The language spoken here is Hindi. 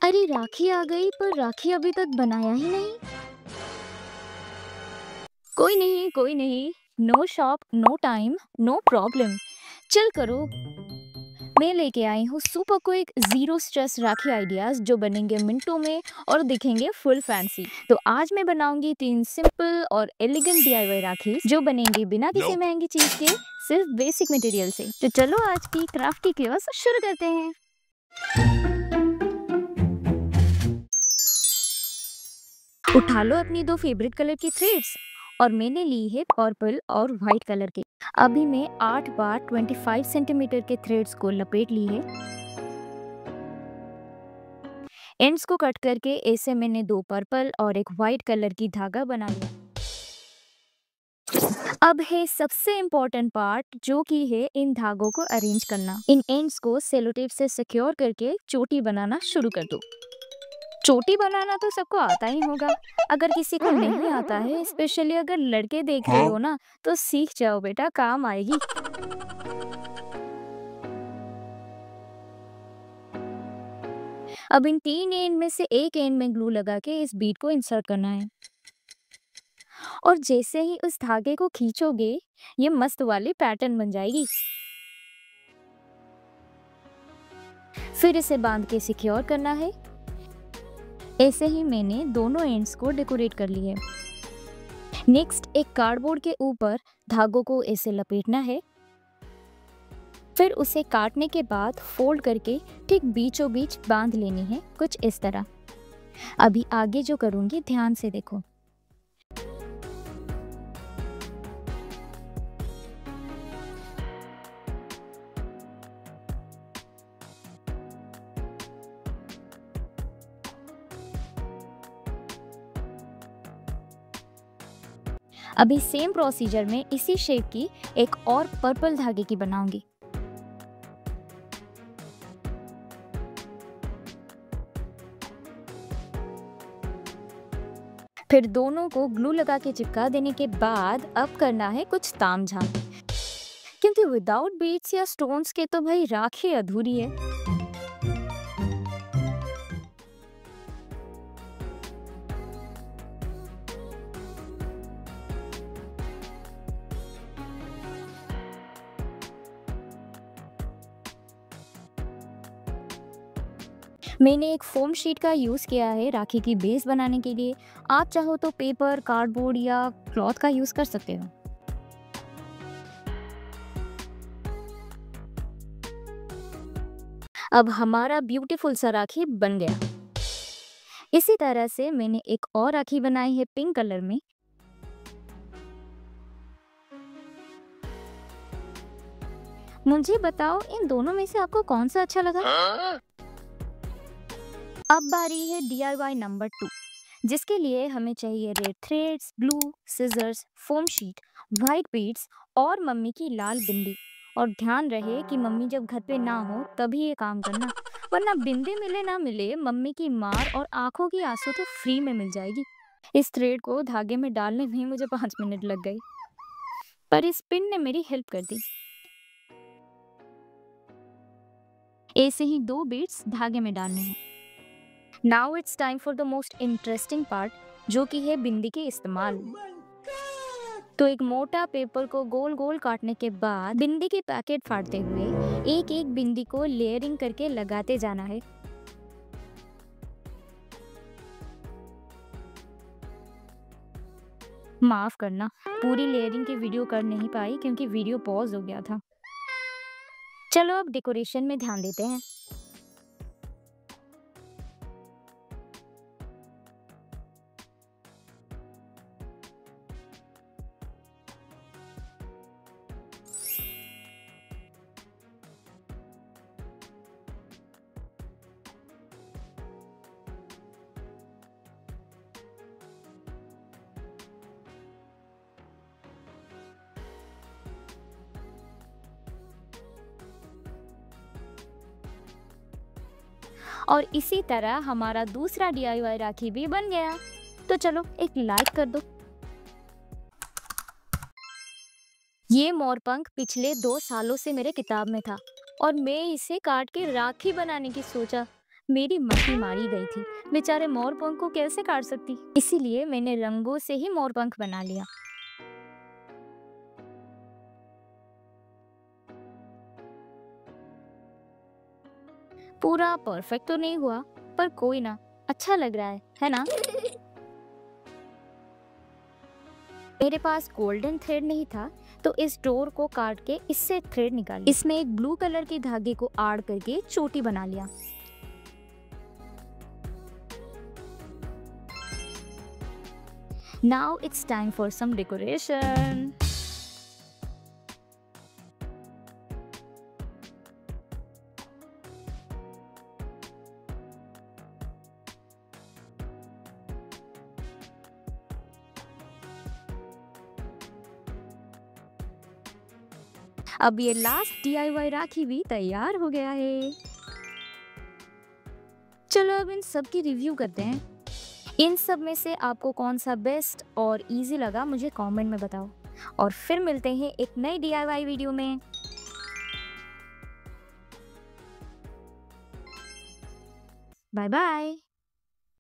अरे राखी आ गई पर राखी अभी तक बनाया ही नहीं। कोई नहीं। No shop no time no problem. Chill करो। मैं लेके आई हूँ super quick zero stress Rakhi ideas जो बनेंगे मिनटों में और दिखेंगे फुल फैंसी। तो आज मैं बनाऊंगी 3 सिंपल और एलिगेंट डीआईवाई राखी जो बनेंगी बिना किसी महंगी चीज के, सिर्फ बेसिक मटेरियल से। तो चलो आज की क्राफ्टी क्लास शुरू करते हैं। उठा लो अपनी 2 फेवरेट कलर की थ्रेड्स और मैंने ली है पर्पल और व्हाइट कलर के। अभी मैं 8 बार 25 सेंटीमीटर के थ्रेड्स को लपेट ली है। एंड्स को कट करके ऐसे मैंने 2 पर्पल और एक व्हाइट कलर की धागा बना लिया। अब है सबसे इम्पोर्टेंट पार्ट जो कि है इन धागों को अरेंज करना। इन एंड्स को सेलो टेप से सिक्योर करके चोटी बनाना शुरू कर दो। चोटी बनाना तो सबको आता ही होगा। अगर किसी को नहीं आता है, स्पेशली अगर लड़के देख रहे हो ना, तो सीख जाओ बेटा, काम आएगी। अब इन 3 एंड में से एक एंड में ग्लू लगा के इस बीड को इंसर्ट करना है और जैसे ही उस धागे को खींचोगे ये मस्त वाली पैटर्न बन जाएगी। फिर इसे बांध के सिक्योर करना है। ऐसे ही मैंने दोनों एंड्स को डेकोरेट कर लिया है। नेक्स्ट एक कार्डबोर्ड के ऊपर धागों को ऐसे लपेटना है। फिर उसे काटने के बाद फोल्ड करके ठीक बीचों बीच बांध लेनी है, कुछ इस तरह। अभी आगे जो करूंगी ध्यान से देखो। अभी सेम प्रोसीजर में इसी शेप की एक और पर्पल धागे की बनाऊंगी। फिर दोनों को ग्लू लगा के चिपका देने के बाद अब करना है कुछ तामझाम, क्योंकि विदाउट बीड्स या स्टोन्स के तो भाई राखी अधूरी है। मैंने एक फोम शीट का यूज किया है राखी की बेस बनाने के लिए। आप चाहो तो पेपर, कार्डबोर्ड या क्लॉथ का यूज कर सकते हो। अब हमारा ब्यूटीफुल सा राखी बन गया। इसी तरह से मैंने एक और राखी बनाई है पिंक कलर में। मुझे बताओ इन दोनों में से आपको कौन सा अच्छा लगा? अब बारी है DIY नंबर 2, जिसके लिए हमें चाहिए red threads, glue, scissors, foam sheet, white beads और मम्मी की लाल बिंदी। और ध्यान रहे कि मम्मी जब घर पे ना हो तभी ये काम करना, वरना बिंदी मिले ना मिले मम्मी की मार और आंखों की आंसू तो फ्री में मिल जाएगी। इस थ्रेड को धागे में डालने में मुझे 5 मिनट लग गई, पर इस पिन ने मेरी हेल्प कर दी। ऐसे ही 2 बीड्स धागे में डालने हैं। Now it's time for the most interesting part, जो कि है बिंदी के इस्तेमाल। तो एक मोटा पेपर को गोल गोल काटने के बाद बिंदी की पैकेट फाड़ते हुए एक एक बिंदी को लेयरिंग करके लगाते जाना है। माफ करना, पूरी लेयरिंग की वीडियो कर नहीं पाई क्योंकि वीडियो पॉज हो गया था। चलो अब डेकोरेशन में ध्यान देते हैं। और इसी तरह हमारा दूसरा DIY राखी भी बन गया। तो चलो एक लाइक कर दो। ये मोरपंख पिछले 2 सालों से मेरे किताब में था और मैं इसे काट के राखी बनाने की सोचा। मेरी मक्खी मारी गई थी। बेचारे मोर पंख को कैसे काट सकती, इसीलिए मैंने रंगों से ही मोर पंख बना लिया। पूरा परफेक्ट तो नहीं हुआ, पर कोई ना, अच्छा लग रहा है ना? मेरे पास गोल्डन थ्रेड नहीं था, तो इस डोर को काट के इससे थ्रेड निकाली। इसमें एक ब्लू कलर के धागे को आड़ करके चोटी बना लिया। Now it's time for some decoration. अब ये लास्ट DIY राखी भी तैयार हो गया है। चलो अब इन सब की रिव्यू करते हैं। इन सब में से आपको कौन सा बेस्ट और इजी लगा मुझे कमेंट में बताओ, और फिर मिलते हैं एक नई DIY वीडियो में। Bye bye.